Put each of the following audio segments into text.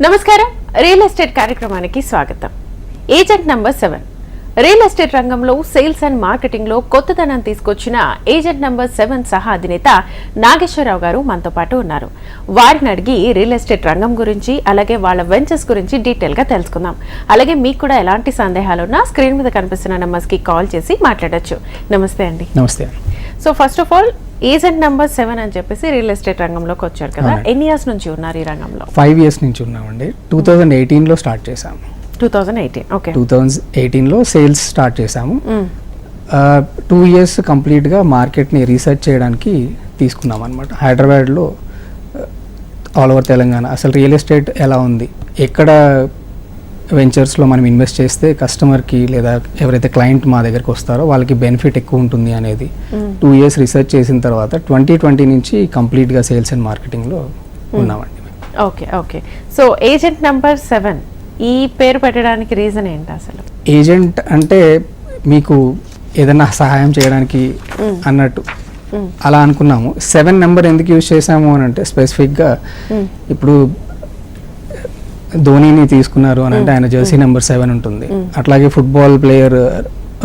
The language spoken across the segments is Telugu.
నమస్కారం. రియల్ ఎస్టేట్ కార్యక్రమానికి స్వాగతం. ఏజెంట్ నంబర్ 7 రియల్ ఎస్టేట్ రంగంలో సేల్స్ అండ్ మార్కెటింగ్ లో కొత్తదనం తీసుకొచ్చిన ఏజెంట్ నంబర్ 7 సహా అధినేత నాగేశ్వరరావు గారు మనతో పాటు ఉన్నారు. వారిని అడిగి రియల్ ఎస్టేట్ రంగం గురించి అలాగే వాళ్ళ వెంచర్స్ గురించి డీటెయిల్ గా తెలుసుకుందాం. అలాగే మీకు కూడా ఎలాంటి సందేహాలున్నా స్క్రీన్ మీద కనిపిస్తున్న నంబర్స్ కి కాల్ చేసి మాట్లాడొచ్చు. నమస్తే అండి. నమస్తే. So first of all agent number 7 అని చెప్పేసి రియల్ ఎస్టేట్ రంగంలోకి వచ్చారు కదా, ఎన్ని ఇయర్స్ నుంచి ఉన్నారు ఈ రంగంలో? 5 years నుంచి ఉన్నామండి. 2018లో స్టార్ట్ చేసాము. 2018. ఓకే. 2018లో సేల్స్ స్టార్ట్ చేసాము. 2 years కంప్లీట్గా మార్కెట్ని రీసెర్చ్ చేయడానికి తీసుకున్నాం అనమాట. హైదరాబాద్లో ఆల్ ఓవర్ తెలంగాణ అసలు రియల్ ఎస్టేట్ ఎలా ఉంది, ఎక్కడ వెంచర్స్లో మనం ఇన్వెస్ట్ చేస్తే కస్టమర్కి లేదా ఎవరైతే క్లయింట్ మా దగ్గరికి వస్తారో వాళ్ళకి బెనిఫిట్ ఎక్కువ ఉంటుంది అనేది 2 years రీసెర్చ్ చేసిన తర్వాత 2020 నుంచి కంప్లీట్గా సేల్స్ అండ్ మార్కెటింగ్లో ఉన్నామండి. Okay okay. So agent number 7 ఈ పేరు పెట్టడానికి రీజన్ ఏంటి అసలు? ఏజెంట్ అంటే మీకు ఏదైనా సహాయం చేయడానికి అన్నట్టు అలా అనుకున్నాము. 7 నెంబర్ ఎందుకు యూజ్ చేసాము అని అంటే స్పెసిఫిక్గా ఇప్పుడు ధోనీని తీసుకున్నారు అని అంటే ఆయన జెర్సీ నెంబర్ 7 ఉంటుంది. అట్లాగే ఫుట్బాల్ ప్లేయర్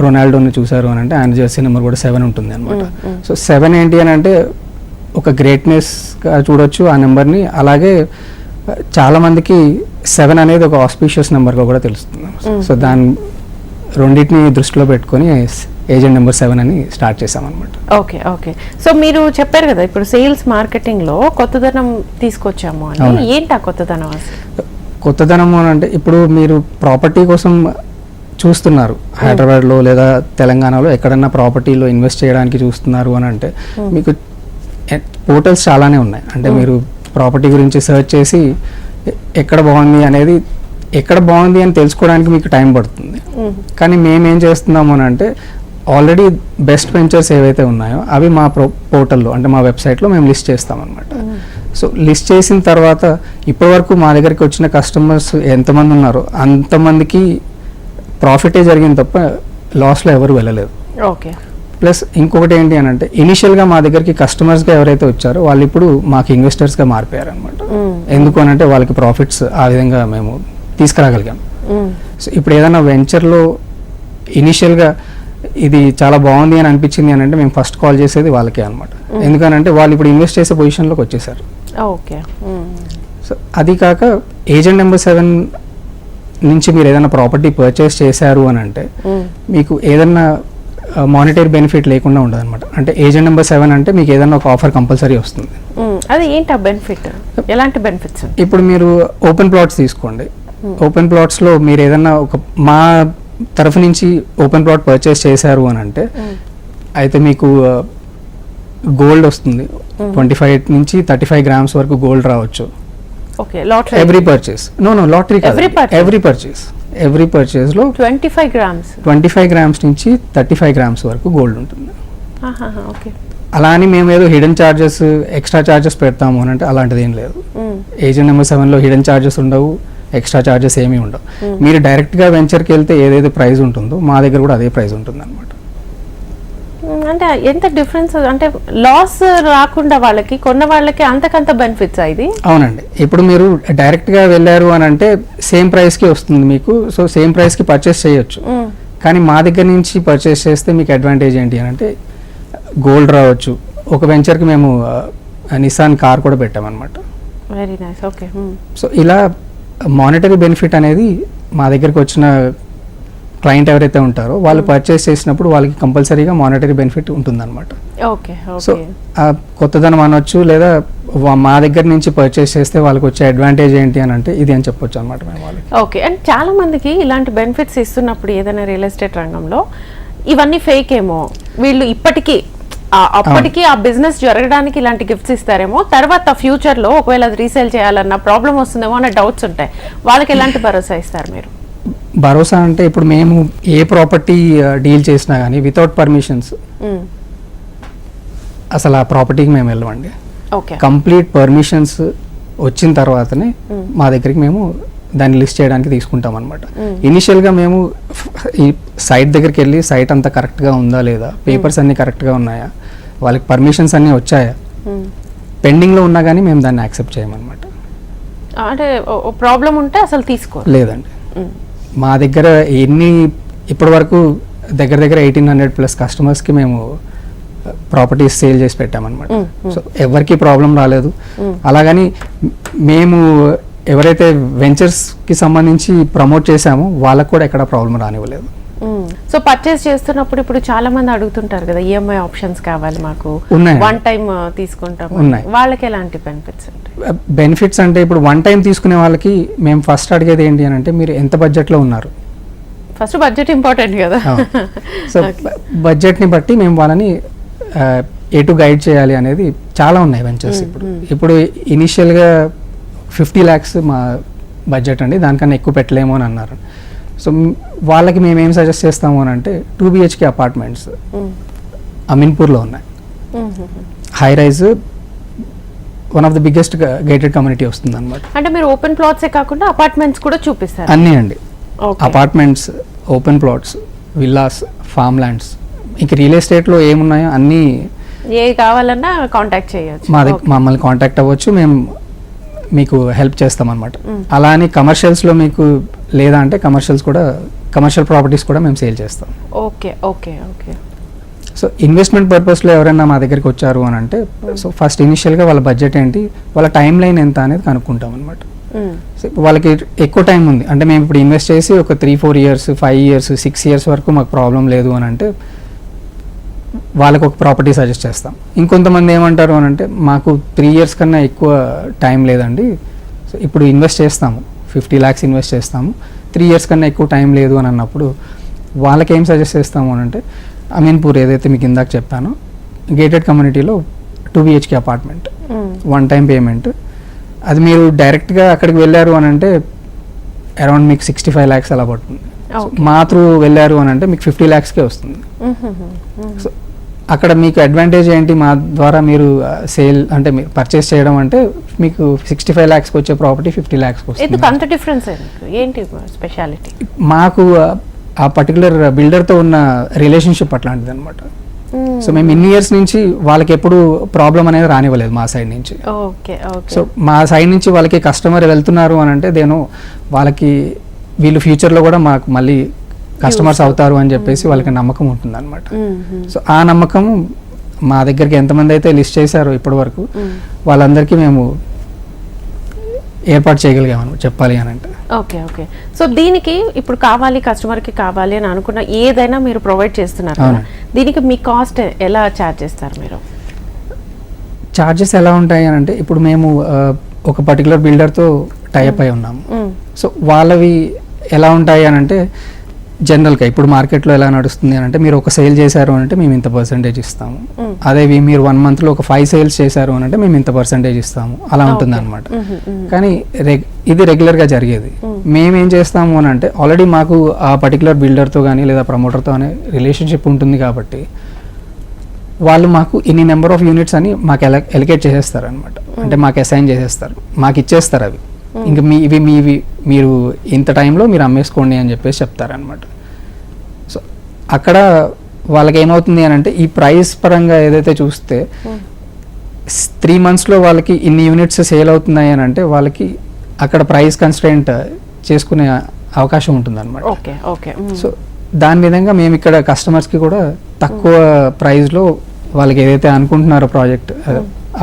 రొనాల్డోని చూసారు అని అంటే ఆయన జెర్సీ నెంబర్ కూడా 7 ఉంటుంది అనమాట. సో 7 ఏంటి అని అంటే ఒక గ్రేట్నెస్గా చూడొచ్చు ఆ నెంబర్ని. అలాగే చాలా మందికి 7 అనేది ఒక ఆస్పీషియస్ నెంబర్గా కూడా తెలుస్తుంది. సో దాని రెండింటిని దృష్టిలో పెట్టుకొని ఏజెంట్ నెంబర్ 7 అని స్టార్ట్ చేసామన్నమాట. Okay okay. సో మీరు చెప్పారు కదా ఇప్పుడు సేల్స్ మార్కెటింగ్ లో కొత్తదనం తీసుకొచ్చాము అని, ఏంటి ఆ కొత్తదనం అసలు? కొత్తదనం అని అంటే ఇప్పుడు మీరు ప్రాపర్టీ కోసం చూస్తున్నారు హైదరాబాద్లో లేదా తెలంగాణలో ఎక్కడన్నా ప్రాపర్టీలో ఇన్వెస్ట్ చేయడానికి చూస్తున్నారు అని అంటే మీకు పోర్టల్స్ చాలానే ఉన్నాయి. అంటే మీరు ప్రాపర్టీ గురించి సెర్చ్ చేసి ఎక్కడ బాగుంది అని తెలుసుకోవడానికి మీకు టైం పడుతుంది. కానీ మేమేం చేస్తున్నాము అని అంటే ఆల్రెడీ బెస్ట్ వెంచర్స్ ఏవైతే ఉన్నాయో అవి మా పోర్టల్లో అంటే మా వెబ్సైట్లో మేము లిస్ట్ చేస్తామన్నమాట. సో లిస్ట్ చేసిన తర్వాత ఇప్పటివరకు మా దగ్గరికి వచ్చిన కస్టమర్స్ ఎంతమంది ఉన్నారో అంతమందికి ప్రాఫిటే జరిగింది తప్ప లాస్లో ఎవరు వెళ్ళలేదు. ఓకే. ప్లస్ ఇంకొకటి ఏంటి అని అంటే ఇనిషియల్గా మా దగ్గరికి కస్టమర్స్గా ఎవరైతే వచ్చారో వాళ్ళు ఇప్పుడు మాకు ఇన్వెస్టర్స్గా మారిపోయారు అనమాట. ఎందుకు అని అంటే వాళ్ళకి ప్రాఫిట్స్ ఆ విధంగా మేము తీసుకురాగలిగాం. సో ఇప్పుడు ఏదైనా వెంచర్లో ఇనిషియల్గా ఇది చాలా బాగుంది అని అనిపించింది అని అంటే మేము ఫస్ట్ కాల్ చేసేది వాళ్ళకే అనమాట. ఎందుకనంటే వాళ్ళు ఇప్పుడు ఇన్వెస్ట్ చేసే పొజిషన్లోకి వచ్చేసారు. ఓకే. సో అది కాక ఏజెంట్ నెంబర్ 7 నుంచి మీరు ఏదైనా ప్రాపర్టీ పర్చేస్ చేశారు అని అంటే మీకు ఏదైనా మానిటరీ బెనిఫిట్ లేకుండా ఉండదు అనమాట. అంటే ఏజెంట్ నెంబర్ 7 అంటే మీకు ఏదైనా ఒక ఆఫర్ కంపల్సరీ వస్తుంది. అది ఏంటి ఆ బెనిఫిట్? ఎలాంటి బెనిఫిట్స్? ఇప్పుడు మీరు ఓపెన్ ప్లాట్స్ తీసుకోండి. ఓపెన్ ప్లాట్స్లో మీరు ఏదైనా మా తరఫు నుంచి ఓపెన్ ప్లాట్ పర్చేస్ చేశారు అని అంటే అయితే మీకు గోల్డ్ వస్తుంది. 25 నుంచి 35 grams వరకు గోల్డ్ రావచ్చు. Every purchase. నో లాటరీ కాదు, ఎవ్రీ పర్చేస్ లో 25 grams నుంచి 35 grams వరకు గోల్డ్ ఉంటుంది. అలా అని మేము ఏదో హిడెన్ చార్జెస్ ఎక్స్ట్రా చార్జెస్ పెడతాము అని అంటే అలాంటిది ఏం లేదు. ఏజెంట్ నెంబర్ 7లో హిడెన్ చార్జెస్ ఉండవు, ఎక్స్ట్రా చార్జెస్ ఏమీ ఉండవు. మీరు డైరెక్ట్గా వెంచర్కి వెళ్తే ఏదైతే ప్రైస్ ఉంటుందో మా దగ్గర కూడా అదే ప్రైస్ ఉంటుంది అనమాట. అంటే ఎంత డిఫరెన్స్? అంటే లాస్ రాకుండా వాళ్ళకి కొన్న వాళ్ళకి అంతకంత బెనిఫిట్స్ ఇది? అవునండి. ఇప్పుడు మీరు డైరెక్ట్గా వెళ్ళారు అని అంటే సేమ్ ప్రైస్కి వస్తుంది మీకు. సో సేమ్ ప్రైస్కి పర్చేస్ చేయొచ్చు. కానీ మా దగ్గర నుంచి పర్చేస్ చేస్తే మీకు అడ్వాంటేజ్ ఏంటి అని అంటే గోల్డ్ రావచ్చు. ఒక వెంచర్కి మేము నిసాన్ కార్ కూడా పెట్టామన్నమాట. Very nice. ఓకే. సో ఇలా మానిటరీ బెనిఫిట్ అనేది మా దగ్గరికి వచ్చిన క్లయింట్ ఎవరైతే ఉంటారో వాళ్ళు పర్చేస్ చేసినప్పుడు వాళ్ళకి కంపల్సరీగా మానిటరీ బెనిఫిట్ ఉంటుందన్నమాట. సో కొత్తదనం అనొచ్చు లేదా మా దగ్గర నుంచి పర్చేస్ చేస్తే వాళ్ళకి వచ్చే అడ్వాంటేజ్ ఏంటి అని అంటే ఇది అని చెప్పొచ్చు అనమాట మేము వాళ్ళకి. ఓకే. అండ్ చాలా మందికి ఇలాంటి బెనిఫిట్స్ ఇస్తున్నప్పుడు ఏదైనా రియల్ ఎస్టేట్ రంగంలో ఇవన్నీ ఫేక్ ఏమో, వీళ్ళు అప్పటికి ఆ బిజినెస్ జరగడానికి ఇలాంటి గిఫ్ట్స్ ఇస్తారేమో, తర్వాత ఫ్యూచర్ లో ఒకవేళ అది రీసేల్ చేయాలన్న ప్రాబ్లం వస్తుందేమో అన్న డౌట్స్ ఉంటాయి. వాళ్ళకి ఎలాంటి భరోసా ఇస్తారు మీరు? భరోసా అంటే ఇప్పుడు మేము ఏ ప్రాపర్టీ డీల్ చేసినా కానీ వితౌట్ పర్మిషన్స్ అసలు ఆ ప్రాపర్టీకి మేము వెళ్ళమండి. కంప్లీట్ పర్మిషన్స్ వచ్చిన తర్వాతనే మా దగ్గరికి మేము దాన్ని లిస్ట్ చేయడానికి తీసుకుంటాం అనమాట. ఇనిషియల్గా మేము ఈ సైట్ దగ్గరికి వెళ్ళి సైట్ అంతా కరెక్ట్గా ఉందా లేదా, పేపర్స్ అన్నీ కరెక్ట్గా ఉన్నాయా, వాళ్ళకి పర్మిషన్స్ అన్నీ వచ్చాయా, పెండింగ్లో ఉన్నా కానీ మేము దాన్ని యాక్సెప్ట్ చేయమన్నమాట. అంటే ప్రాబ్లం ఉంటే అసలు తీసుకోరు. లేదండి, మా దగ్గర ఇప్పటి వరకు దగ్గర 1800+ కస్టమర్స్కి మేము ప్రాపర్టీస్ సేల్ చేసి పెట్టామన్నమాట. సో ఎవరికి ప్రాబ్లం రాలేదు. అలాగని మేము ఎవరైతే వెంచర్స్కి సంబంధించి ప్రమోట్ చేశామో వాళ్ళకు కూడా ఎక్కడ ప్రాబ్లం రానివ్వలేదు. సో పర్చేస్ చేస్తున్నప్పుడు ఇప్పుడు చాలా మంది అడుగుతుంటారు కదా, ఈఎంఐ ఆప్షన్స్ కావాలి మాకు, వన్ టైం తీసుకుంటాం, వాళ్ళకి ఎలాంటి బెనిఫిట్స్ ఉంటాయి? బెనిఫిట్స్ అంటే ఇప్పుడు వన్ టైం తీసుకునే వాళ్ళకి మేము ఫస్ట్ అడిగేది ఏంటి అని అంటే మీరు ఎంత బడ్జెట్లో ఉన్నారు. ఫస్ట్ బడ్జెట్ ఇంపార్టెంట్ కదా. సో బడ్జెట్ని బట్టి మేము వాళ్ళని ఎటు గైడ్ చేయాలి అనేది చాలా ఉన్నాయి వెంచర్స్. ఇప్పుడు ఇనిషియల్గా 50 lakhs మా బడ్జెట్ అండి, దానికన్నా ఎక్కువ పెట్టలేము అని అన్నారు. సో వాళ్ళకి మేము ఏం సజెస్ట్ చేస్తాము అని అంటే 2 BHK అపార్ట్మెంట్స్ అమీన్పూర్లో ఉన్నాయి. High rise, one of the biggest gated community వస్తుంది అనమాట. అంటే మీరు ఓపెన్ ప్లాట్సే కాకుండా అపార్ట్మెంట్స్ కూడా చూపిస్తారు? అన్నీ అండి, apartments, open plots, villas, form lands, ఇంక రియల్ ఎస్టేట్లో ఏమున్నాయో అన్నీ ఏ కావాలన్నా కాంటాక్ట్ చేయొచ్చు. మమ్మల్ని కాంటాక్ట్ అవ్వచ్చు, మేము మీకు హెల్ప్ చేస్తాం అనమాట. అలా అని కమర్షియల్స్లో మీకు లేదా అంటే కమర్షియల్ ప్రాపర్టీస్ కూడా మేము సేల్ చేస్తాం. Okay okay okay. So investment పర్పస్లో ఎవరైనా మా దగ్గరికి వచ్చారు అని అంటే సో ఫస్ట్ ఇనిషియల్గా వాళ్ళ బడ్జెట్ ఏంటి, వాళ్ళ టైం లైన్ ఎంత అనేది కనుక్కుంటాం అనమాట. సో వాళ్ళకి ఎక్కువ టైం ఉంది అంటే మేము ఇప్పుడు ఇన్వెస్ట్ చేసి ఒక 3-4 years, 5 years, 6 years వరకు మాకు ప్రాబ్లం లేదు అని అంటే వాళ్ళకు ఒక ప్రాపర్టీ సజెస్ట్ చేస్తాం. ఇంకొంతమంది ఏమంటారు అని అంటే మాకు 3 years కన్నా ఎక్కువ టైం లేదండి, సో ఇప్పుడు ఇన్వెస్ట్ చేస్తాము, 50 lakhs ఇన్వెస్ట్ చేస్తాము, 3 years కన్నా ఎక్కువ టైం లేదు అని అన్నప్పుడు వాళ్ళకి ఏం సజెస్ట్ చేస్తాము అని అంటే అమీన్పూర్ ఏదైతే మీకు ఇందాక చెప్పానో గేటెడ్ కమ్యూనిటీలో 2 BHK apartment, one time payment, అది మీరు డైరెక్ట్గా అక్కడికి వెళ్ళారు అని అంటే అరౌండ్ మీకు 65 lakhs అలా పడుతుంది. మా త్రూ వెళ్ళారు అని అంటే మీకు 50 lakhsకే వస్తుంది. సో అక్కడ మీకు అడ్వాంటేజ్ ఏంటి, మా ద్వారా మీరు సేల్ అంటే మీరు పర్చేస్ చేయడం అంటే మీకు 65 lakhsకి వచ్చే ప్రాపర్టీ 50 lakhsకి వస్తుంది. అంత డిఫరెన్స్ ఏంటి స్పెషాలిటీ? మాకు ఆ పర్టికులర్ బిల్డర్తో ఉన్న రిలేషన్షిప్ అట్లాంటిది అనమాట. సో మేము ఇన్ని ఇయర్స్ నుంచి వాళ్ళకి ఎప్పుడు ప్రాబ్లం అనేది రానివ్వలేదు మా సైడ్ నుంచి. సో మా సైడ్ నుంచి వాళ్ళకి కస్టమర్ వెళ్తున్నారు అని అంటే వాళ్ళకి వీళ్ళు ఫ్యూచర్లో కూడా మాకు మళ్ళీ కస్టమర్స్ అవుతారు అని చెప్పేసి వాళ్ళకి నమ్మకం ఉంటుంది అనమాట. సో ఆ నమ్మకం మా దగ్గరికి ఎంతమంది అయితే లిస్ట్ చేశారో ఇప్పటి వరకు వాళ్ళందరికీ మేము ఏర్పాటు చేయగలిగామని చెప్పాలి అని అంటే. Okay okay. సో దీనికి ఇప్పుడు కావాలి, కస్టమర్కి కావాలి అని అనుకున్న ఏదైనా మీరు ప్రొవైడ్ చేస్తున్నారు కదా, దీనికి మీ కాస్ట్ ఎలా ఛార్జ్ చేస్తారు మీరు? ఛార్జెస్ ఎలా ఉంటాయి అని అంటే ఇప్పుడు మేము ఒక పర్టికులర్ బిల్డర్తో టైఅప్ అయి ఉన్నాము. సో వాళ్ళవి ఎలా ఉంటాయి అని అంటే జనరల్గా ఇప్పుడు మార్కెట్లో ఎలా నడుస్తుంది అని అంటే మీరు ఒక సేల్ చేశారు అని అంటే మేము ఇంత పర్సెంటేజ్ ఇస్తాము, అదే మీరు 1 monthలో ఒక 5 sales చేశారు అని అంటే మేము ఇంత పర్సెంటేజ్ ఇస్తాము, అలా ఉంటుంది అనమాట. కానీ ఇది రెగ్యులర్గా జరిగేది. మేమేం చేస్తాము అని అంటే ఆల్రెడీ మాకు ఆ పర్టికులర్ బిల్డర్తో కానీ లేదా ప్రమోటర్తో అనే రిలేషన్షిప్ ఉంటుంది కాబట్టి వాళ్ళు మాకు ఇన్ని నెంబర్ ఆఫ్ యూనిట్స్ అని మాకు ఎలికేట్ చేసేస్తారు అనమాట. అంటే మాకు అసైన్ చేసేస్తారు, మాకు ఇచ్చేస్తారు అవి, ఇంకా మీవి మీరు ఇంత టైంలో మీరు అమ్మేసుకోండి అని చెప్పేసి చెప్తారనమాట. సో అక్కడ వాళ్ళకి ఏమవుతుంది అని అంటే ఈ ప్రైస్ పరంగా ఏదైతే చూస్తే 3 monthsలో వాళ్ళకి ఇన్ని యూనిట్స్ సేల్ అవుతున్నాయి అని అంటే వాళ్ళకి అక్కడ ప్రైస్ కన్స్ట్రెయింట్ చేసుకునే అవకాశం ఉంటుంది అనమాట. సో దాని విధంగా మేము ఇక్కడ కస్టమర్స్కి కూడా తక్కువ ప్రైస్లో వాళ్ళకి ఏదైతే అనుకుంటున్నారో ప్రాజెక్ట్,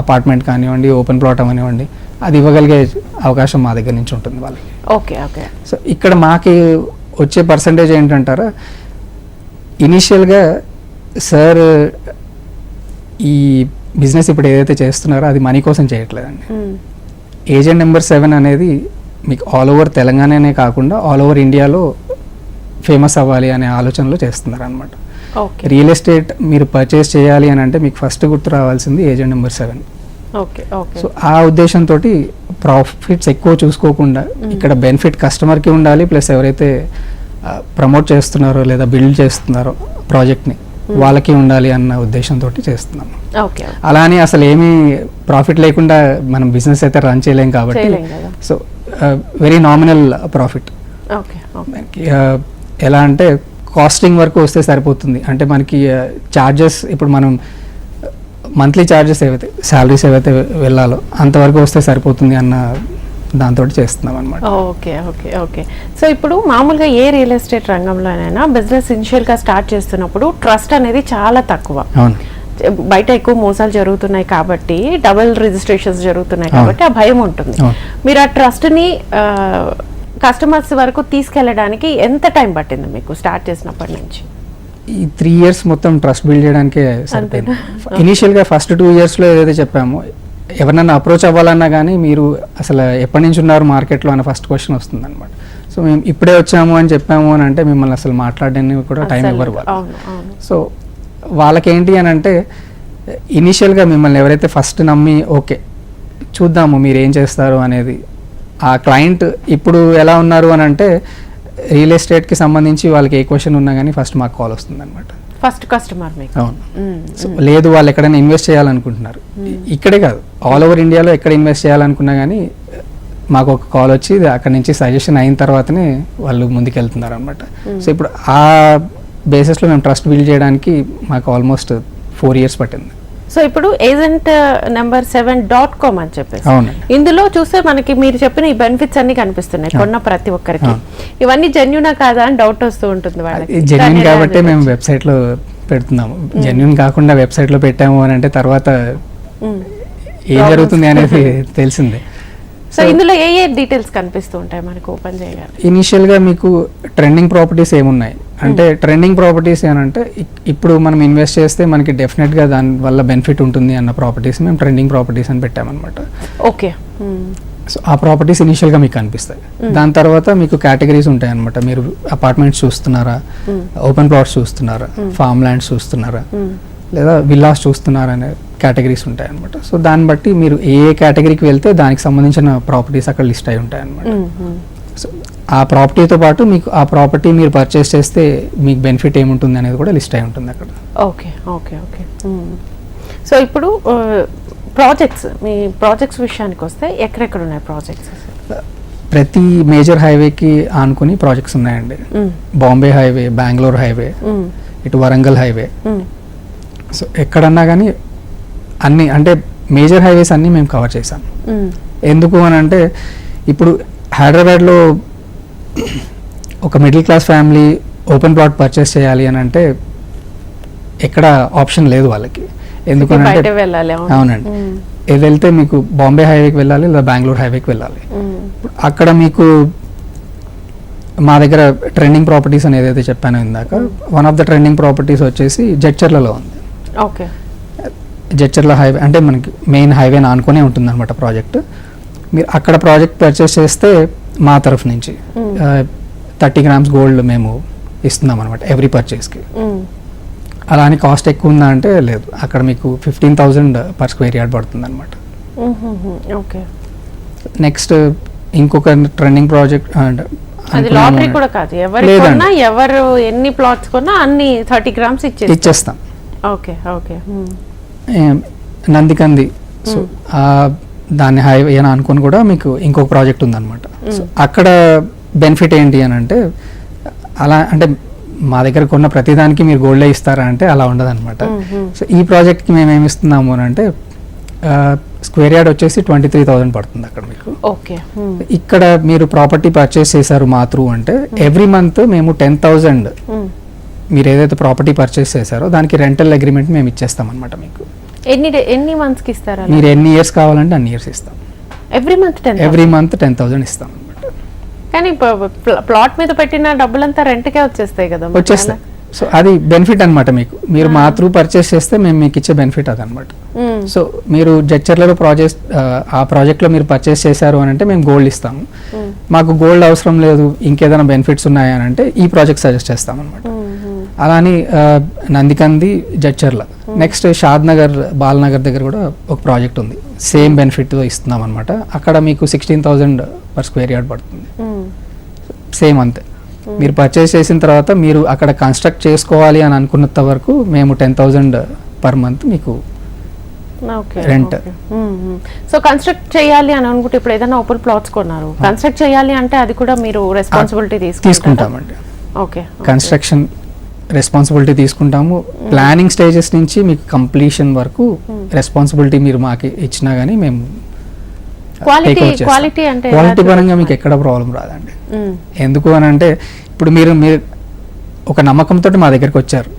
అపార్ట్మెంట్ కానివ్వండి, ఓపెన్ ప్లాట్ అవనివ్వండి, అది ఇవ్వగలిగే అవకాశం మా దగ్గర నుంచి ఉంటుంది వాళ్ళకి. Okay okay. సో ఇక్కడ మాకి వచ్చే పర్సంటేజ్ ఏంటంటారా, ఇనీషియల్గా సార్ ఈ బిజినెస్ ఇప్పుడు ఏదైతే చేస్తున్నారో అది మనీ కోసం చేయట్లేదండి. ఏజెంట్ నెంబర్ 7 అనేది మీకు ఆల్ ఓవర్ తెలంగాణనే కాకుండా ఆల్ ఓవర్ ఇండియాలో ఫేమస్ అవ్వాలి అనే ఆలోచనలో చేస్తున్నారు అనమాట. రియల్ ఎస్టేట్ మీరు పర్చేస్ చేయాలి అని అంటే మీకు ఫస్ట్ గుర్తు రావాల్సింది ఏజెంట్ నెంబర్ 7. సో ఆ ఉద్దేశంతో ప్రాఫిట్స్ ఎక్కువ చూసుకోకుండా ఇక్కడ బెనిఫిట్ కస్టమర్కి ఉండాలి, ప్లస్ ఎవరైతే ప్రమోట్ చేస్తున్నారో లేదా బిల్డ్ చేస్తున్నారో ప్రాజెక్ట్ని వాళ్ళకి ఉండాలి అన్న ఉద్దేశంతో చేస్తున్నాము. అలా అని అసలు ఏమీ ప్రాఫిట్ లేకుండా మనం బిజినెస్ అయితే రన్ చేయలేం కాబట్టి సో వెరీ నామినల్ ప్రాఫిట్. ఎలా అంటే కాస్టింగ్ వరకు వస్తే సరిపోతుంది. అంటే మనకి ఛార్జెస్ ఇప్పుడు మనం మంత్లీ ఛార్జెస్ ఏవైతే శాలరీస్ ఏవైతే వెళ్ళాలో అంతవరకు వస్తే సరిపోతుంది అన్న దాంతో చేస్తున్నాం అనమాట. Okay okay okay. సో ఇప్పుడు మామూలుగా ఏ రియల్ ఎస్టేట్ రంగంలోనైనా బిజినెస్ ఇనిషియల్గా స్టార్ట్ చేస్తున్నప్పుడు ట్రస్ట్ అనేది చాలా తక్కువ. అవును, బయట ఎక్కువ మోసాలు జరుగుతున్నాయి కాబట్టి, డబుల్ రిజిస్ట్రేషన్స్ జరుగుతున్నాయి కాబట్టి ఆ భయం ఉంటుంది. మీరు ఆ ట్రస్ట్ని కస్టమర్స్ వరకు తీసుకెళ్ళడానికి ఎంత టైం పట్టింది మీకు స్టార్ట్ చేసినప్పటి నుంచి? ఈ 3 years మొత్తం ట్రస్ట్ బిల్డ్ చేయడానికే సరిపోయింది. ఇనీషియల్గా ఫస్ట్ 2 yearsలో ఏదైతే చెప్పామో, ఎవరినైనా అప్రోచ్ అవ్వాలన్నా కానీ మీరు అసలు ఎప్పటి నుంచి ఉన్నారు మార్కెట్లో అన్న ఫస్ట్ క్వశ్చన్ వస్తుంది అనమాట. సో మేము ఇప్పుడే వచ్చాము అని చెప్పాము అని అంటే మిమ్మల్ని అసలు మాట్లాడడానికి కూడా టైం ఇవ్వరు వాళ్ళు. సో వాళ్ళకేంటి అని అంటే ఇనీషియల్గా మిమ్మల్ని ఎవరైతే ఫస్ట్ నమ్మి ఓకే చూద్దాము మీరు ఏం చేస్తారు అనేది, ఆ క్లయింట్ ఇప్పుడు ఎలా ఉన్నారు అని అంటే రియల్ ఎస్టేట్కి సంబంధించి వాళ్ళకి ఏ క్వశ్చన్ ఉన్నా కానీ ఫస్ట్ మాకు కాల్ వస్తుంది అనమాట. ఫస్ట్ కస్టమర్ మీకు. అవును. సో లేదు వాళ్ళు ఎక్కడైనా ఇన్వెస్ట్ చేయాలనుకుంటున్నారు, ఇక్కడే కాదు ఆల్ ఓవర్ ఇండియాలో ఎక్కడ ఇన్వెస్ట్ చేయాలనుకున్నా కానీ మాకు ఒక కాల్ వచ్చి అక్కడ నుంచి సజెషన్ అయిన తర్వాతనే వాళ్ళు ముందుకెళ్తున్నారు అనమాట. సో ఇప్పుడు ఆ బేసిస్లో మేము ట్రస్ట్ బిల్డ్ చేయడానికి మాకు ఆల్మోస్ట్ 4 years పట్టింది. సో ఇప్పుడు ఏజెంట్ నెంబర్ 7.com అని చెప్పేసి ఇందులో చూస్తే మనకి మీరు చెప్పిన ఈ బెనిఫిట్స్ అన్ని కనిపిస్తున్నాయి కొన్న ప్రతి ఒక్కరికి. ఇవన్నీ జెన్యూనా కాదా అని డౌట్ వస్తూ ఉంటుంది వాళ్ళకి. జెన్యూన్ కాబట్టి మేము వెబ్సైట్ లో పెడుతున్నాము. జెన్యూన్ కాకుండా వెబ్సైట్ లో పెట్టాము అని అంటే తర్వాత ఏం జరుగుతుంది అనేది తెలిసిందే. సో ఇందులో ఏ ఏ డీటెయిల్స్ కనిపిస్తూ ఉంటాయి మనకు ఓపెన్ చేయగానే? ఇనిషియల్ గా మీకు ట్రెండింగ్ ప్రాపర్టీస్ ఏమున్నాయి అంటే, ట్రెండింగ్ ప్రాపర్టీస్ ఏమంటే ఇప్పుడు మనం ఇన్వెస్ట్ చేస్తే మనకి డెఫినెట్ గా దాని వల్ల బెనిఫిట్ ఉంటుంది అన్న ప్రాపర్టీస్ మేము ట్రెండింగ్ ప్రాపర్టీస్ అని పెట్టామన్నమాట. ఓకే. సో ఆ ప్రాపర్టీస్ ఇనిషియల్ గా మీకు కనిపిస్తాయి. దాని తర్వాత మీకు కేటగిరీస్ ఉంటాయి అనమాట. మీరు అపార్ట్మెంట్స్ చూస్తున్నారా, ఓపెన్ ప్లాట్స్ చూస్తున్నారా, ఫార్మ్ ల్యాండ్స్ చూస్తున్నారా, లేదా విల్లాస్ చూస్తున్నారా అనే కేటగిరీస్ ఉంటాయి అనమాట. సో దాన్ని బట్టి మీరు ఏ కేటగిరీకి వెళ్తే దానికి సంబంధించిన ప్రాపర్టీస్ అక్కడ లిస్ట్ అయి ఉంటాయి అనమాట. సో ఆ ప్రాపర్టీతో పాటు మీకు ఆ ప్రాపర్టీ మీరు పర్చేస్ చేస్తే మీకు బెనిఫిట్ ఏముంటుంది అనేది కూడా లిస్ట్ అయి ఉంటుంది అక్కడ. Okay okay okay. సో ఇప్పుడు ప్రాజెక్ట్స్, మీ ప్రాజెక్ట్స్ విషయానికి వస్తే ఎక్కడెక్కడ ఉన్నాయి ప్రాజెక్ట్స్? ప్రతి మేజర్ హైవేకి ఆనుకుని ప్రాజెక్ట్స్ ఉన్నాయండి. బాంబే హైవే, బెంగళూరు హైవే, ఇటు వరంగల్ హైవే. సో ఎక్కడన్నా కానీ అన్ని అంటే మేజర్ హైవేస్ అన్నీ మేము కవర్ చేసాం. ఎందుకు అని అంటే ఇప్పుడు హైదరాబాద్లో ఒక middle class family open plot purchase చేయాలి అని అంటే ఎక్కడ ఆప్షన్ లేదు వాళ్ళకి. ఎందుకంటే అవునండి, ఇది వెళ్తే మీకు బాంబే హైవేకి వెళ్ళాలి లేదా బెంగళూరు హైవేకి వెళ్ళాలి. అక్కడ మీకు మా దగ్గర ట్రెండింగ్ ప్రాపర్టీస్ అని ఏదైతే చెప్పానో ఇందాక, one of the trending properties వచ్చేసి జడ్చర్లలో ఉంది. ఓకే. జడ్చర్ల హైవే అంటే మనకి మెయిన్ హైవేని ఆనుకునే ఉంటుంది అనమాట ప్రాజెక్ట్. మీరు అక్కడ ప్రాజెక్ట్ పర్చేస్ చేస్తే మా తరఫు నుంచి 30 grams గోల్డ్ మేము ఇస్తున్నాం అనమాట ఎవ్రీ పర్చేస్కి. అలా అని కాస్ట్ ఎక్కువ ఉందా అంటే లేదు, అక్కడ మీకు 15,000 per square yard పడుతుంది అనమాట. ఓకే. నెక్స్ట్ ఇంకొక ట్రెండింగ్ ప్రాజెక్ట్ అది లాటరీ కూడా కాదు, ఎవరు ఎన్ని ప్లాట్స్ కొన్నా అన్ని 30 grams ఇచ్చేస్తాం. Okay okay. నందికంది, సో దాన్ని హైవే అని అనుకుని కూడా మీకు ఇంకొక ప్రాజెక్ట్ ఉందన్నమాట. సో అక్కడ బెనిఫిట్ ఏంటి అని అంటే, అలా అంటే మా దగ్గర కొన్న ప్రతిదానికి మీరు గోల్డే ఇస్తారా అంటే అలా ఉండదు అనమాట. సో ఈ ప్రాజెక్ట్కి మేము ఏమి ఇస్తున్నాము అని అంటే స్క్వేర్ యార్డ్ వచ్చేసి 23,000 పడుతుంది అక్కడ మీకు. ఓకే. ఇక్కడ మీరు ప్రాపర్టీ పర్చేస్ చేశారు మా త్రూ అంటే ఎవ్రీ మంత్ మేము 10,000 మీరు ఏదైతే ప్రాపర్టీ పర్చేస్ చేశారో దానికి రెంటల్ అగ్రిమెంట్ మేము ఇచ్చేస్తాం అనమాట. మీకు ఎన్ని మంత్స్ కి ఇస్తారా? మీరు ఎన్ని ఇయర్స్ కావాలంటే అన్ని ఇయర్స్ ఇస్తాం. ఎవ్రీ మంత్ 10,000 ఇస్తాం అనమాట. కానీ ప్లాట్ మీద పెట్టిన డబ్బులంతా రెంట్కే వచ్చేస్తాయి కదా? వచ్చేస్తాయి. సో అది బెనిఫిట్ అనమాట మీకు. మీరు మా త్రూ పర్చేస్ చేస్తే మేము మీకు ఇచ్చే బెనిఫిట్ అదనమాట. సో మీరు జడ్చర్లలో ఆ ప్రాజెక్ట్లో మీరు పర్చేస్ చేశారు అని అంటే మేము గోల్డ్ ఇస్తాము. మాకు గోల్డ్ అవసరం లేదు, ఇంకేదైనా బెనిఫిట్స్ ఉన్నాయా అని అంటే ఈ ప్రాజెక్ట్ సజెస్ట్ చేస్తాం అనమాట. అలాని నందికంది, జడ్చర్ల. నెక్స్ట్ షాద్ నగర్, బాలనగర్ దగ్గర కూడా ఒక ప్రాజెక్ట్ ఉంది, సేమ్ బెనిఫిట్తో ఇస్తున్నాం అనమాట. అక్కడ మీకు 16,000 per square yard పడుతుంది. సేమ్ అంతే. మీరు పర్చేస్ చేసిన తర్వాత మీరు అక్కడ కన్స్ట్రక్ట్ చేసుకోవాలి అని అనుకున్నంత వరకు మేము 10,000 per month మీకు రెంట్. సో కన్స్ట్రక్ట్ చేయాలి అని అనుకుంటే ఇప్పుడు ఏదైనా ఓపెన్ ప్లాట్స్ కొన్నారు, కన్స్ట్రక్ట్ చేయాలి అంటే అది కూడా మీరు రెస్పాన్సిబిలిటీ తీసుకుంటామండి. ఓకే. కన్స్ట్రక్షన్ రెస్పాన్సిబిలిటీ తీసుకుంటాము. ప్లానింగ్ స్టేజెస్ నుంచి మీకు కంప్లీషన్ వరకు రెస్పాన్సిబిలిటీ మీరు మాకు ఇచ్చినా కానీ మేము క్వాలిటీ అంటే క్వాలిటీ పరంగా మీకు ఎక్కడ ప్రాబ్లం రాదండి. ఎందుకు అని అంటే ఇప్పుడు మీరు ఒక నమ్మకంతో మా దగ్గరికి వచ్చారు,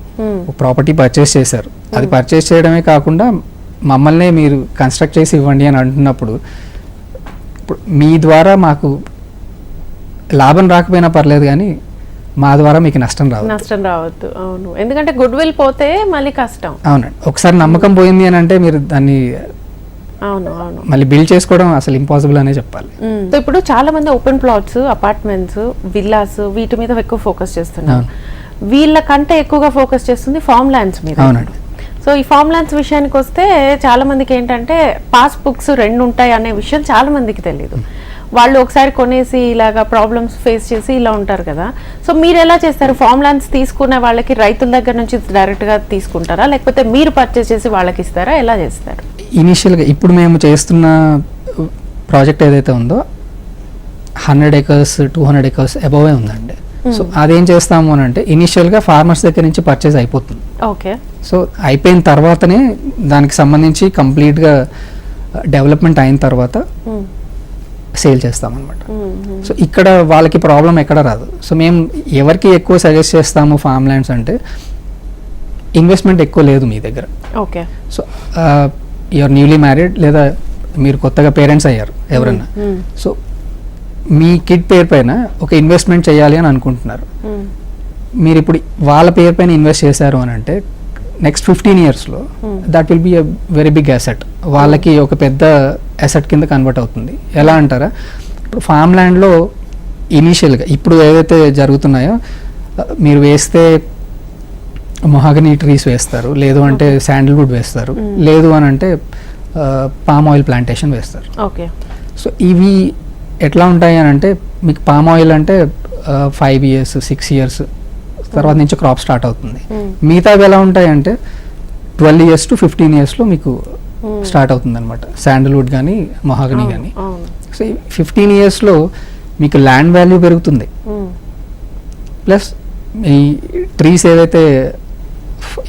ప్రాపర్టీ పర్చేస్ చేశారు. అది పర్చేస్ చేయడమే కాకుండా మమ్మల్ని మీరు కన్స్ట్రక్ట్ చేసి ఇవ్వండి అని అంటున్నప్పుడు ఇప్పుడు మీ ద్వారా మాకు లాభం రాకపోయినా పర్లేదు, కానీ మా ద్వారా మీకు నష్టం రావద్దు. అవును, ఎందుకంటే గుడ్ విల్ పోతే మళ్ళీ కష్టం. అవునండి, ఒకసారి నమ్మకం పోయింది అని అంటే మీరు దాన్ని మళ్ళీ బిల్డ్ చేసుకోవడం అసలు ఇంపాసిబుల్ అనే చెప్పాలి. సో ఇప్పుడు చాలా మంది ఓపెన్ ప్లాట్స్, అపార్ట్మెంట్స్, విల్లాస్ వీటి మీద ఎక్కువ ఫోకస్ చేస్తున్నారు. వీళ్ళకంటే ఎక్కువగా ఫోకస్ చేస్తుంది ఫార్మ్ ల్యాండ్స్ మీద. అవునండి. సో ఈ ఫార్మ్ ల్యాండ్స్ విషయానికి వస్తే చాలా మందికి ఏంటంటే పాస్ బుక్స్ 2 ఉంటాయి అనే విషయం చాలా మందికి తెలియదు. వాళ్ళు ఒకసారి కొనేసి ఇలాగా ప్రాబ్లమ్స్ ఫేస్ చేసి ఇలా ఉంటారు కదా. సో మీరు ఎలా చేస్తారు? ఫార్మ్ ల్యాండ్స్ తీసుకునే వాళ్ళకి రైతుల దగ్గర నుంచి డైరెక్ట్ గా తీసుకుంటారా, లేకపోతే మీరు పర్చేస్ చేసి వాళ్ళకి ఇస్తారా? ఎలా చేస్తారు? ఇనిషియల్గా ఇప్పుడు మేము చేస్తున్న ప్రాజెక్ట్ ఏదైతే ఉందో 100 acres 200 acres అబోవే ఉందండి. సో అదేం చేస్తాము అని అంటే ఇనిషియల్గా ఫార్మర్స్ దగ్గర నుంచి పర్చేస్ అయిపోతుంది. ఓకే. సో అయిపోయిన తర్వాతనే దానికి సంబంధించి కంప్లీట్గా డెవలప్మెంట్ అయిన తర్వాత సేల్ చేస్తామన్నమాట. సో ఇక్కడ వాళ్ళకి ప్రాబ్లం ఎక్కడ రాదు. సో మేము ఎవరికి ఎక్కువ సజెస్ట్ చేస్తాము ఫార్మ్ ల్యాండ్స్ అంటే ఇన్వెస్ట్మెంట్ ఎక్కువ లేదు మీ దగ్గర. Okay. So you are newly married లేదా మీరు కొత్తగా పేరెంట్స్ అయ్యారు ఎవరన్నా, సో మీ కిడ్ పేరు పైన ఒక ఇన్వెస్ట్మెంట్ చేయాలి అని అనుకుంటున్నారు. మీరు ఇప్పుడు వాళ్ళ పేరు పైన ఇన్వెస్ట్ చేశారు అని అంటే నెక్స్ట్ 15 yearsలో that will be a very big asset. వాళ్ళకి ఒక పెద్ద అసెట్ కింద కన్వర్ట్ అవుతుంది. ఎలా అంటారా, ఇప్పుడు ఫార్మ్ ల్యాండ్లో ఇనీషియల్గా ఇప్పుడు ఏదైతే జరుగుతున్నాయో మీరు వేస్తే మొహాగనీ ట్రీస్ వేస్తారు, లేదు అంటే శాండిల్వుడ్ వేస్తారు, లేదు అని అంటే పామ్ ఆయిల్ ప్లాంటేషన్ వేస్తారు. ఓకే. సో ఇవి ఎట్లా ఉంటాయి అని అంటే మీకు పామ్ ఆయిల్ అంటే 5 years 6 years తర్వాత నుంచి క్రాప్ స్టార్ట్ అవుతుంది. మిగతావి ఎలా ఉంటాయి అంటే 12 years to 15 yearsలో మీకు స్టార్ట్ అవుతుంది అనమాట, శాండిల్వుడ్ కానీ మొహాగనీ కానీ. సో 15 yearsలో మీకు ల్యాండ్ వాల్యూ పెరుగుతుంది, ప్లస్ ఈ ట్రీస్ ఏదైతే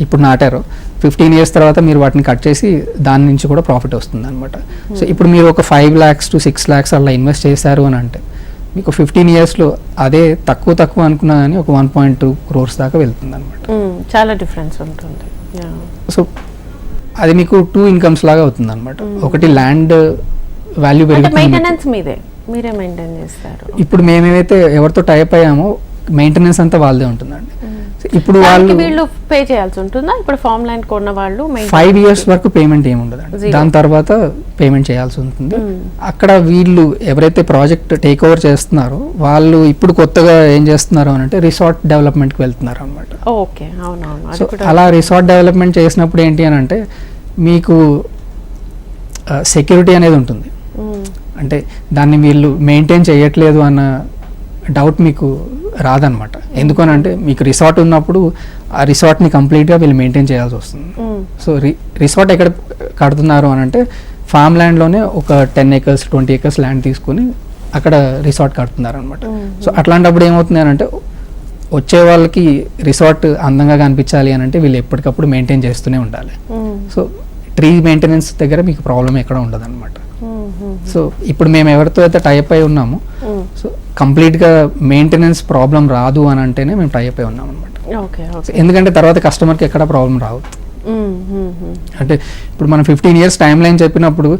ఇప్పుడు నాటారో 15 years తర్వాత మీరు వాటిని కట్ చేసి దాని నుంచి కూడా ప్రాఫిట్ వస్తుంది అనమాట. సో ఇప్పుడు మీరు ఒక 5 lakhs to 6 lakhs అలా ఇన్వెస్ట్ చేశారు అని అంటే మీకు 15 yearsలో అదే తక్కువ అనుకున్నా కానీ ఒక 1.2 crores దాకా వెళ్తుంది అనమాట. చాలా డిఫరెన్స్ ఉంటుంది. సో అది మీకు 2 incomes లాగా అవుతుంది అనమాట. ఒకటి ల్యాండ్ వాల్యూ పెరుగుతుంది, మెయింటెనెన్స్ మీరే మెయింటైన్ చేస్తారు. ఇప్పుడు మేమేమైతే ఎవరితో టైప్ అయ్యామో మెయింటెనెన్స్ అంతా వాళ్ళదే ఉంటుందండి. ఇప్పుడు వాళ్ళు వీళ్ళు పే చేయాల్సి ఉంటుందా? ఇప్పుడు ఫార్మ్ ల్యాండ్ కొన్న వాళ్ళు 5 years వరకు పేమెంట్ ఏమి ఉండదండి, దాని తర్వాత పేమెంట్ చేయాల్సి ఉంటుంది. అక్కడ వీళ్ళు ఎవరైతే ప్రాజెక్ట్ టేక్ ఓవర్ చేస్తున్నారో వాళ్ళు ఇప్పుడు కొత్తగా ఏం చేస్తున్నారు అని అంటే రిసార్ట్ డెవలప్మెంట్కి వెళ్తున్నారు అనమాట. ఓకే, అవునవును. సో అలా రిసార్ట్ డెవలప్మెంట్ చేసినప్పుడు ఏంటి అని అంటే మీకు సెక్యూరిటీ అనేది ఉంటుంది. అంటే దాన్ని వీళ్ళు మెయింటైన్ చేయట్లేదు అన్న డౌట్ మీకు రాదనమాట. ఎందుకనంటే మీకు రిసార్ట్ ఉన్నప్పుడు ఆ రిసార్ట్ని కంప్లీట్గా వీళ్ళు మెయింటైన్ చేయాల్సి వస్తుంది. సో రిసార్ట్ ఎక్కడ కడుతున్నారు అని అంటే ఫార్మ్ ల్యాండ్లోనే ఒక 10 acres 20 acres ల్యాండ్ తీసుకుని అక్కడ రిసార్ట్ కడుతున్నారు అనమాట. సో అట్లాంటప్పుడు ఏమవుతుంది అని అంటే వచ్చే వాళ్ళకి రిసార్ట్ అందంగా కనిపించాలి అని అంటే వీళ్ళు ఎప్పటికప్పుడు మెయింటైన్ చేస్తూనే ఉండాలి. సో ట్రీ మెయింటెనెన్స్ దగ్గర మీకు ప్రాబ్లం ఎక్కడ ఉండదు అనమాట. సో ఇప్పుడు మేము ఎవరితో అయితే టైప్ అయి ఉన్నామో సో కంప్లీట్గా మెయింటెనెన్స్ ప్రాబ్లం రాదు అని అంటేనే మేము టైప్ అయి ఉన్నాం అనమాట. ఎందుకంటే తర్వాత కస్టమర్కి ఎక్కడ ప్రాబ్లం రావద్దు. అంటే ఇప్పుడు మనం 15 years టైం లైన్ చెప్పినప్పుడు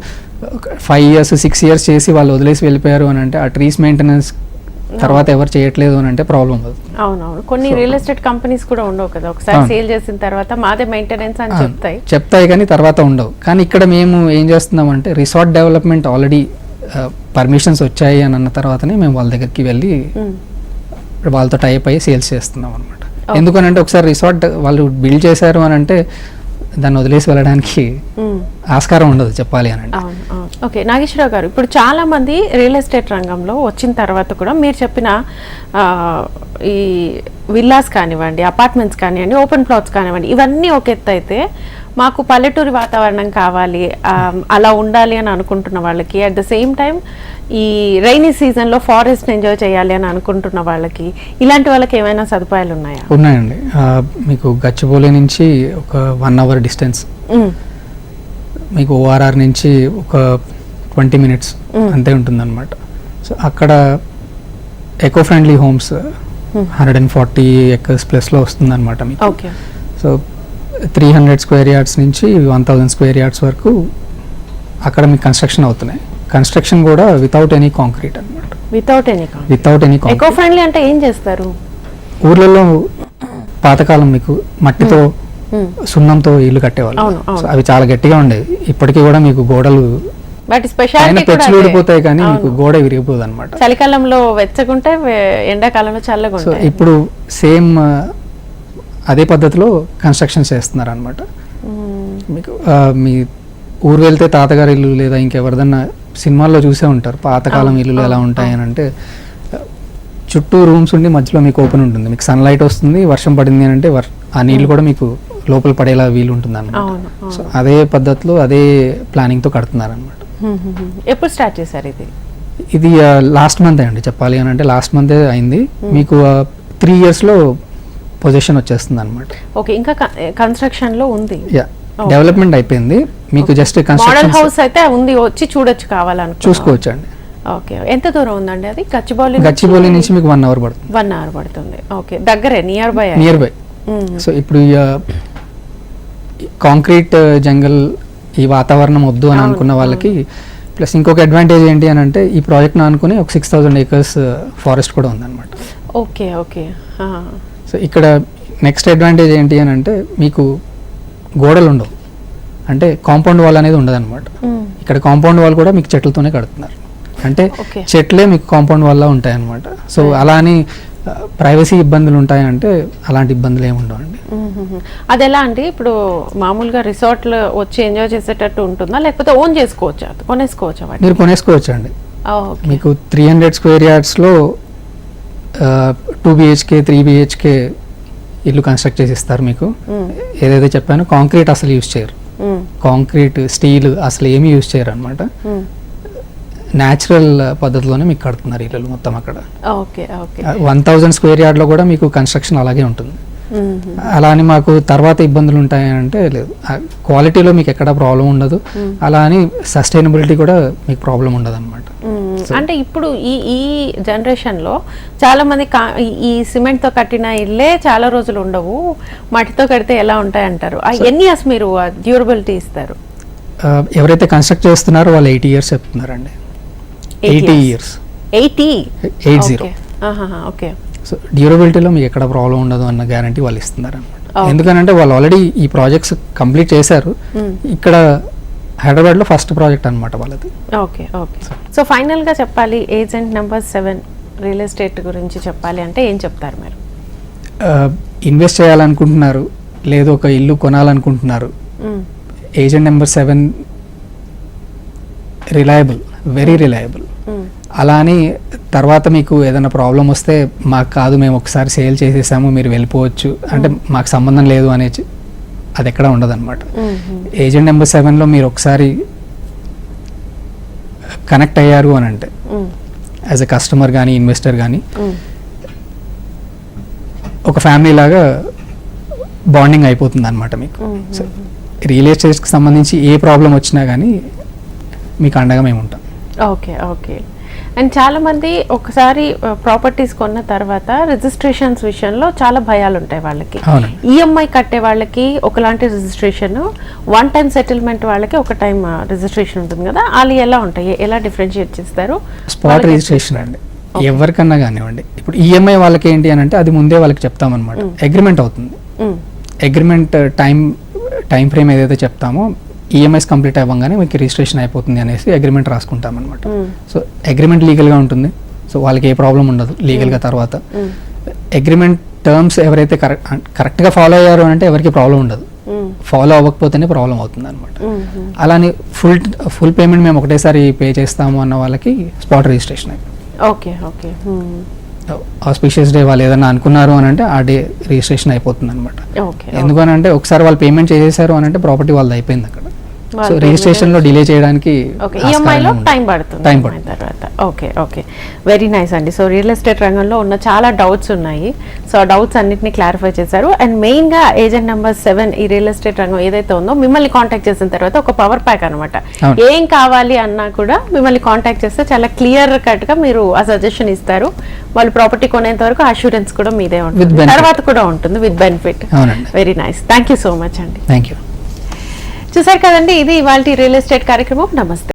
5 years 6 years చేసి వాళ్ళు వదిలేసి వెళ్ళిపోయారు అని అంటే ఆ ట్రీస్ మెయింటెనెన్స్ తర్వాత ఎవరు చేయట్లేదు అని అంటే ప్రాబ్లం అవుతుంది. అవునవును, కొన్ని రియల్ ఎస్టేట్ కంపెనీస్ కూడా ఉండవు కదా, ఒకసారి సేల్ చేసిన తర్వాత మాదే మెయింటెనెన్స్ అని చెప్తాయి కానీ తర్వాత ఉండవు. కానీ ఇక్కడ మేము ఏం చేస్తున్నాం అంటే రిసార్ట్ డెవలప్మెంట్ ఆల్రెడీ పర్మిషన్స్ వచ్చాయి అని అన్న తర్వాతనే మేము వాళ్ళ దగ్గరికి వెళ్ళి వాళ్ళతో టైప్ అయ్యి సేల్స్ చేస్తున్నాం అనమాట. ఎందుకనంటే ఒకసారి రిసార్ట్ వాళ్ళు బిల్డ్ చేశారు అని అంటే దాన్ని వదిలేసి వెళ్ళడానికి ఆస్కారం ఉండదు చెప్పాలి అని అంటే. ఓకే, నాగేశ్వరరావు గారు, ఇప్పుడు చాలా మంది రియల్ ఎస్టేట్ రంగంలో వచ్చిన తర్వాత కూడా మీరు చెప్పిన ఈ విల్లాస్ కానివ్వండి, అపార్ట్మెంట్స్ కానివ్వండి, ఓపెన్ ప్లాట్స్ కానివ్వండి, ఇవన్నీ ఒక ఎత్తు అయితే మాకు పల్లెటూరి వాతావరణం కావాలి, అలా ఉండాలి అని అనుకుంటున్న వాళ్ళకి, అట్ ద సేమ్ టైం ఈ రైనీ సీజన్లో ఫారెస్ట్ ఎంజాయ్ చేయాలి అని అనుకుంటున్న వాళ్ళకి, ఇలాంటి వాళ్ళకి ఏమైనా సదుపాయాలు ఉన్నాయా? ఉన్నాయండి. మీకు గచ్చిబౌలి నుంచి ఒక 1 hour డిస్టెన్స్, మీకు ORR నుంచి ఒక 20 minutes అంతే ఉంటుందన్నమాట. సో అక్కడ ఎకో ఫ్రెండ్లీ హోమ్స్ 140 acres ప్లస్లో వస్తుందన్నమాట మీకు. ఓకే. సో 300 square yards నుంచి 1000 square yards వరకు అక్కడ మీకు కన్స్ట్రక్షన్ అవుతున్నాయి. కన్స్ట్రక్షన్ కూడా వితౌట్ ఎనీ కాంక్రీట్ అనమాట. వితౌట్ ఎనీ ఎకో ఫ్రెండ్లీ అంటే ఏం చేస్తారు? ఊర్లలో పాతకాలం మీకు మట్టితో సున్నంతో ఇల్లు కట్టేవాళ్ళు. సో అవి చాలా గట్టిగా ఉండేవి. ఇప్పటికీ కూడా మీకు గోడలు వాటి స్పెషాలిటీ పెచ్చులు ఊడిపోతాయి కానీ మీకు గోడ విరిగిపోదు అనమాట. చలికాలంలో వెచ్చగుంటే ఎండాకాలంలో చల్లగా సో ఇప్పుడు సేమ్ అదే పద్ధతిలో కన్స్ట్రక్షన్ చేస్తున్నారు అనమాట. మీకు మీ ఊరు వెళ్తే తాతగారి ఇల్లు లేదా ఇంకెవరిదన్నా సినిమాల్లో చూసే ఉంటారు పాతకాలం ఇల్లులు ఎలా ఉంటాయి అని అంటే చుట్టూ రూమ్స్ ఉండి మధ్యలో మీకు ఓపెన్ ఉంటుంది. మీకు సన్లైట్ వస్తుంది, వర్షం పడింది అని అంటే ఆ నీళ్ళు కూడా మీకు లోపల పడేలా వీలు ఉంటుంది అన్నమాట. సో అదే పద్ధతిలో అదే ప్లానింగ్తో కడుతున్నారు అనమాట. ఎప్పుడు స్టార్ట్ చేశారు ఇది? ఇది లాస్ట్ మంత్ అండి చెప్పాలి అని అంటే లాస్ట్ మంతే అయింది. మీకు 3 yearsలో పొజిషన్ వచ్చేస్తుంది అనమాట. ఓకే. ఇంకా కన్స్ట్రక్షన్ లో ఉంది? డెవలప్మెంట్ అయిపోయింది. మీకు జస్ట్ మోడల్ హౌస్ అయితే ఉంది, వచ్చి చూడొచ్చు కావాలని చూసుకోవచ్చు అండి. ఓకే. ఎంత దూరం ఉందండి అది? గచ్చిబౌలి నుంచి మీకు 1 hour పడుతుంది. 1 hour పడుతుంది. ఓకే. దగ్గరే, నియర్ బై. సో ఇప్పుడు కాంక్రీట్ జంగల్ ఈ వాతావరణం వద్దు అని అనుకున్న వాళ్ళకి ప్లస్ ఇంకొక అడ్వాంటేజ్ ఏంటి అని అంటే ఈ ప్రాజెక్ట్ అనుకుని ఒక 6000 acres ఫారెస్ట్ కూడా ఉందన్నమాట. ఓకే. ఓకే. సో ఇక్కడ నెక్స్ట్ అడ్వాంటేజ్ ఏంటి అని అంటే మీకు గోడలు ఉండవు, అంటే కాంపౌండ్ వాల్ అనేది ఉండదు అనమాట. ఇక్కడ కాంపౌండ్ వాల్ కూడా మీకు చెట్లతోనే కడుతున్నారు, అంటే చెట్లే మీకు కాంపౌండ్ వాల్ లా ఉంటాయి అనమాట. సో అలా అని ప్రైవసీ ఇబ్బందులు ఉంటాయంటే అలాంటి ఇబ్బందులు ఏమి ఉండవండి. అది ఎలా అండి? ఇప్పుడు మామూలుగా రిసార్ట్లు వచ్చి ఎంజాయ్ చేసేటట్టు ఉంటుందా లేకపోతే ఓన్ చేసుకోవచ్చా, కొనేసుకోవచ్చా? మీరు కొనేసుకోవచ్చు అండి. మీకు 300 square yardsలో 2 BHK 3 BHK ఇల్లు కన్స్ట్రక్ట్ చేసి ఇస్తారు మీకు. ఏదైతే చెప్పానో కాంక్రీట్ అసలు యూజ్ చేయరు, కాంక్రీట్ స్టీల్ అసలు ఏమీ యూజ్ చేయరు అనమాట. న్యాచురల్ పద్ధతిలోనే మీకు కడుతున్నారు ఇల్లు మొత్తం అక్కడ. 1000 square yard కూడా మీకు కన్స్ట్రక్షన్ అలాగే ఉంటుంది. అలా అని మాకు తర్వాత ఇబ్బందులు ఉంటాయంటే లేదు, క్వాలిటీలో మీకు ఎక్కడ ప్రాబ్లం ఉండదు, అలా అని సస్టైనబిలిటీ కూడా మీకు ప్రాబ్లం ఉండదు అనమాట. అంటే ఇప్పుడు ఈ జనరేషన్ లో చాలా మంది ఈ సిమెంట్ తో కట్టిన ఇల్లే చాలా రోజులు ఉండవు, మట్టితో కడితే ఎలా ఉంటాయి అంటారు. ఎన్ని ఇయర్స్ మీరు డ్యూరబిలిటీ ఇస్తారు? ఎవరైతే కన్స్ట్రక్ట్ చేస్తున్నారో వాళ్ళు 80 years చెప్తున్నారండి. 80 years. 80. ఓకే. సో డ్యూరబిలిటీలో మీకు ఎక్కడ ప్రాబ్లం ఉండదు అన్న గ్యారంటీ వాళ్ళు ఇస్తున్నారు అనమాట. ఎందుకనంటే వాళ్ళు ఆల్రెడీ ఈ ప్రాజెక్ట్స్ కంప్లీట్ చేశారు. ఇక్కడ హైదరాబాద్లో ఫస్ట్ ప్రాజెక్ట్ అనమాట వాళ్ళది. ఓకే. ఓకే. సో ఫైనల్గా చెప్పాలి, ఏజెంట్ నెంబర్ 7 రియల్ ఎస్టేట్ గురించి చెప్పాలి అంటే ఏం చెప్తారు మీరు? ఇన్వెస్ట్ చేయాలనుకుంటున్నారు, లేదు ఒక ఇల్లు కొనాలనుకుంటున్నారు, agent number 7 reliable, very reliable. అలా అని తర్వాత మీకు ఏదైనా ప్రాబ్లం వస్తే మాకు కాదు, మేము ఒకసారి సేల్ చేసేసాము మీరు వెళ్ళిపోవచ్చు అంటే మాకు సంబంధం లేదు అనేది అది ఎక్కడ ఉండదు అనమాట. ఏజెంట్ నెంబర్ 7లో మీరు ఒకసారి కనెక్ట్ అయ్యారు అని అంటే యాజ్ ఎ కస్టమర్ కానీ ఇన్వెస్టర్ కానీ ఒక ఫ్యామిలీ లాగా బాండింగ్ అయిపోతుంది అనమాట మీకు. సో రియల్ ఎస్టేట్కి సంబంధించి ఏ ప్రాబ్లం వచ్చినా కానీ మీకు అండగా మేము ఉంటాం. ఓకే. ఓకే. అండ్ చాలా మంది ఒకసారి ప్రాపర్టీస్ కొన్న తర్వాత రిజిస్ట్రేషన్స్ విషయంలో చాలా భయాలు ఉంటాయి వాళ్ళకి. ఈఎంఐ కట్టే వాళ్ళకి ఒకలాంటి రిజిస్ట్రేషన్, 1 time సెటిల్మెంట్ వాళ్ళకి ఒక టైం రిజిస్ట్రేషన్ ఉంటుంది కదా, వాళ్ళు ఎలా ఉంటాయి, ఎలా డిఫరెన్షియేట్ చేస్తారు? స్పాట్ రిజిస్ట్రేషన్ అండి ఎవరికన్నా కానివ్వండి. ఇప్పుడు ఈఎంఐ వాళ్ళకి ఏంటి అని అంటే అది ముందే వాళ్ళకి చెప్తామన్నమాట, అగ్రిమెంట్ అవుతుంది. అగ్రిమెంట్ టైం ఫ్రేమ్ ఏదైతే చెప్తామో ఈఎంఐస్ కంప్లీట్ అవ్వగానే మీకు రిజిస్ట్రేషన్ అయిపోతుంది అనేసి అగ్రిమెంట్ రాసుకుంటాం అనమాట. సో అగ్రిమెంట్ లీగల్గా ఉంటుంది, సో వాళ్ళకి ఏ ప్రాబ్లం ఉండదు లీగల్గా. తర్వాత అగ్రిమెంట్ టర్మ్స్ ఎవరైతే కరెక్ట్గా ఫాలో అయ్యారు అంటే ఎవరికి ప్రాబ్లం ఉండదు, ఫాలో అవ్వకపోతేనే ప్రాబ్లం అవుతుంది అనమాట. అలానే ఫుల్ పేమెంట్ మేము ఒకటేసారి పే చేస్తాము అన్న వాళ్ళకి స్పాట్ రిజిస్ట్రేషన్ అయిపోతుంది. ఓకే. ఓకే. ఆస్పిషియస్ డే వాళ్ళు ఏదైనా అనుకున్నారు అని అంటే ఆ డే రిజిస్ట్రేషన్ అయిపోతుంది అనమాట. ఎందుకనంటే ఒకసారి వాళ్ళు పేమెంట్ చేసేసారు అని అంటే ప్రాపర్టీ వాళ్ళది అయిపోయింది అక్కడ. సో రిజిస్ట్రేషన్ లో డిలే చేయడానికి ఓకే ఈఎంఐలో టైం పడుతుంది టైం తర్వాత ఓకే ఓకే వెరీ నైస్ అండి. సో రియల్ ఎస్టేట్ రంగంలో ఉన్న చాలా డౌట్స్ ఉన్నాయి. సో ఆ డౌట్స్ అన్నిటిని క్లారిఫై చేశారు. అండ్ మెయిన్ గా ఏజెంట్ నెంబర్ 7 ఈ రియల్ ఎస్టేట్ రంగం ఏదైతే ఉందో మిమ్మల్ని కాంటాక్ట్ చేసిన తర్వాత ఒక పవర్ ప్యాక్ అనమాట. ఏం కావాలి అన్నా కూడా మిమ్మల్ని కాంటాక్ట్ చేస్తే చాలా క్లియర్ కట్ గా మీరు ఆ సజెషన్ ఇస్తారు. వాళ్ళు ప్రాపర్టీ కొనేంత వరకు అష్యూరెన్స్ కూడా మీదే ఉంటుంది, తర్వాత కూడా ఉంటుంది with benefit. Very nice, thank you so much అండి. Thank you. చూసారు కదండి, ఇది ఇవాళ రియల్ ఎస్టేట్ కార్యక్రమం. నమస్తే.